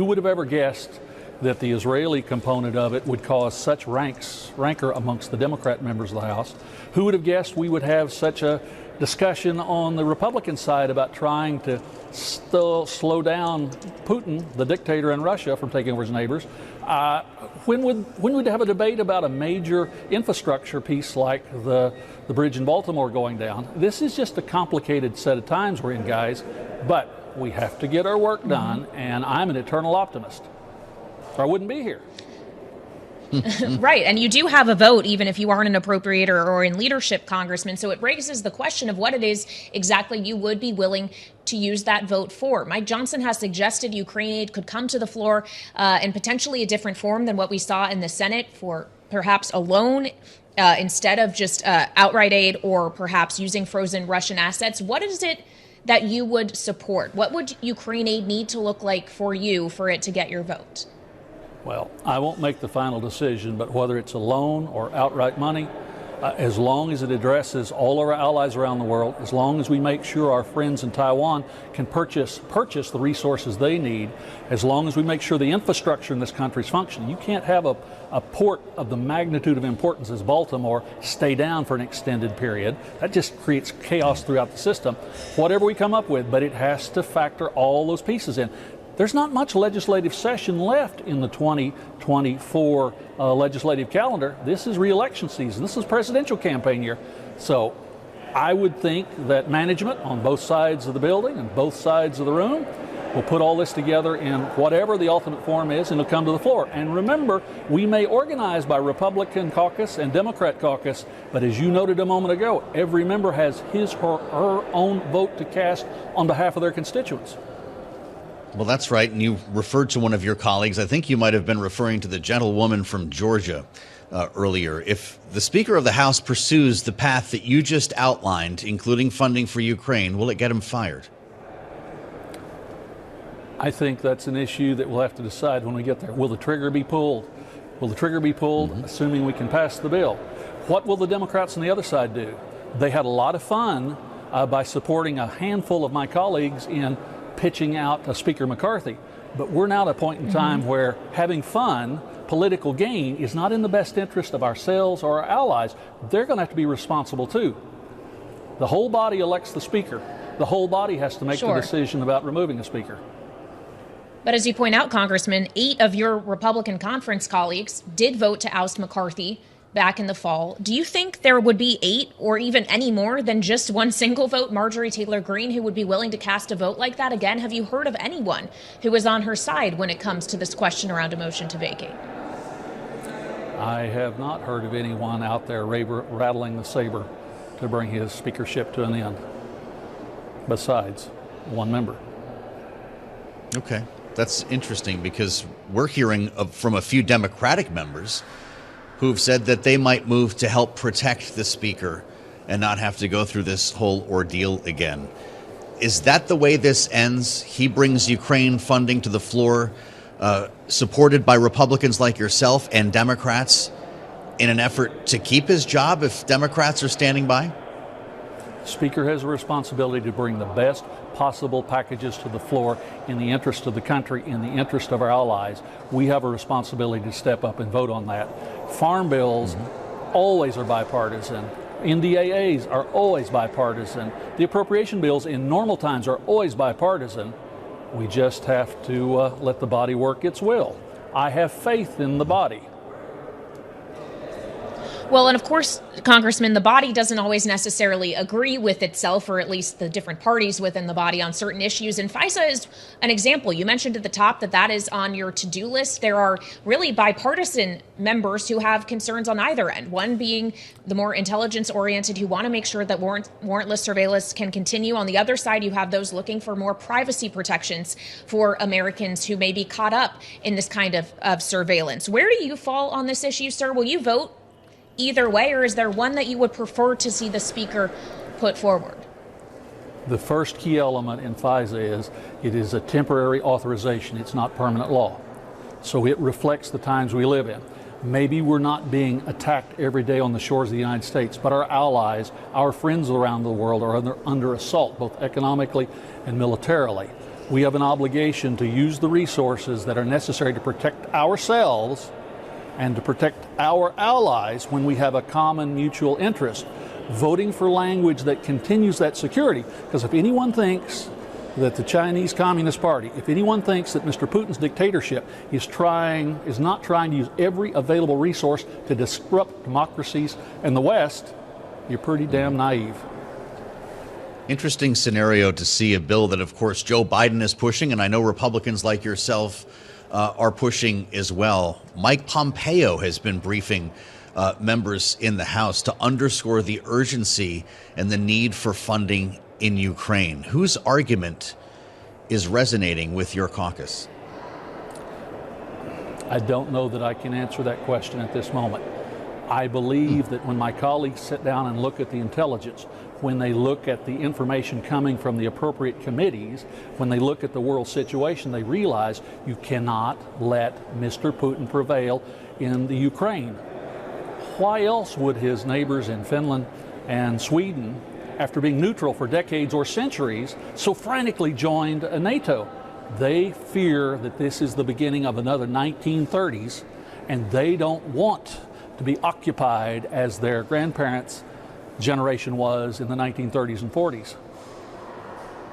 Who would have ever guessed that the Israeli component of it would cause such rancor amongst the Democrat members of the House? Who would have guessed we would have such a discussion on the Republican side about trying to slow down Putin, the dictator in Russia, from taking over his neighbors? When would have a debate about a major infrastructure piece like the bridge in Baltimore going down? This is just a complicated set of times we're in, guys, but we have to get our work done, and I'm an eternal optimist, or I wouldn't be here. Right, and you do have a vote even if you aren't an appropriator or in leadership, Congressman, so it raises the question of what it is exactly you would be willing to use that vote for. Mike Johnson has suggested Ukraine aid could come to the floor in potentially a different form than what we saw in the Senate, for perhaps a loan instead of just outright aid, or perhaps using frozen Russian assets. What is it that you would support? What would Ukraine aid need to look like for you for it to get your vote? Well, I won't make the final decision, but whether it's a loan or outright money, as long as it addresses all our allies around the world, as long as we make sure our friends in Taiwan can purchase the resources they need, as long as we make sure the infrastructure in this country is functioning. You can't have a port of the magnitude of importance as Baltimore stay down for an extended period. That just creates chaos throughout the system. Whatever we come up with, but it has to factor all those pieces in. There's not much legislative session left in the 2024 legislative calendar. This is re-election season. This is presidential campaign year. So I would think that management on both sides of the building and both sides of the room will put all this together in whatever the ultimate form is, and it'll come to the floor. And remember, we may organize by Republican caucus and Democrat caucus, but as you noted a moment ago, every member has his or her own vote to cast on behalf of their constituents. Well, that's right. And you referred to one of your colleagues. I think you might have been referring to the gentlewoman from Georgia earlier. If the Speaker of the House pursues the path that you just outlined, including funding for Ukraine, will it get him fired? I think that's an issue that we'll have to decide when we get there. Will the trigger be pulled? Will the trigger be pulled, assuming we can pass the bill? What will the Democrats on the other side do? They had a lot of fun by supporting a handful of my colleagues in pitching out Speaker McCarthy. But we're now at a point in time where having fun, political gain, is not in the best interest of ourselves or our allies. They're going to have to be responsible too. The whole body elects the Speaker. The whole body has to make the decision about removing a Speaker. But as you point out, Congressman, 8 of your Republican conference colleagues did vote to oust McCarthy back in the fall. Do you think there would be 8 or even any more than just one single vote, Marjorie Taylor Greene, who would be willing to cast a vote like that again? Have you heard of anyone who is on her side when it comes to this question around a motion to vacate? I have not heard of anyone out there rattling the saber to bring his speakership to an end, besides one member. Okay, that's interesting, because we're hearing from a few Democratic members who've said that they might move to help protect the Speaker and not have to go through this whole ordeal again. Is that the way this ends? He brings Ukraine funding to the floor, supported by Republicans like yourself and Democrats, in an effort to keep his job if Democrats are standing by? Speaker has a responsibility to bring the best possible packages to the floor in the interest of the country, in the interest of our allies. We have a responsibility to step up and vote on that. Farm bills always are bipartisan. NDAAs are always bipartisan. The appropriation bills in normal times are always bipartisan. We just have to let the body work its will. I have faith in the body. Well, and of course, Congressman, the body doesn't always necessarily agree with itself, or at least the different parties within the body, on certain issues. And FISA is an example. You mentioned at the top that that is on your to-do list. There are really bipartisan members who have concerns on either end, one being the more intelligence-oriented who want to make sure that warrantless surveillance can continue. On the other side, you have those looking for more privacy protections for Americans who may be caught up in this kind of surveillance. Where do you fall on this issue, sir? Will you vote either way, or is there one that you would prefer to see the Speaker put forward? The first key element in FISA is it is a temporary authorization. It's not permanent law. So it reflects the times we live in. Maybe we're not being attacked every day on the shores of the United States, but our allies, our friends around the world are under assault, both economically and militarily. we have an obligation to use the resources that are necessary to protect ourselves and to protect our allies when we have a common mutual interest. Voting for language that continues that security, because if anyone thinks that the Chinese Communist Party, if anyone thinks that Mr. Putin's dictatorship is not trying to use every available resource to disrupt democracies and the West, you're pretty damn naive. Interesting scenario to see a bill that, of course, Joe Biden is pushing, and I know Republicans like yourself are pushing as well. Mike Pompeo has been briefing members in the House to underscore the urgency and the need for funding in Ukraine. Whose argument is resonating with your caucus? I don't know that I can answer that question at this moment. I believe that when my colleagues sit down and look at the intelligence, when they look at the information coming from the appropriate committees, when they look at the world situation, they realize you cannot let Mr. Putin prevail in the Ukraine. Why else would his neighbors in Finland and Sweden, after being neutral for decades or centuries, so frantically joined NATO? They fear that this is the beginning of another 1930s, and they don't want to be occupied as their grandparents' generation was in the 1930s and 40s.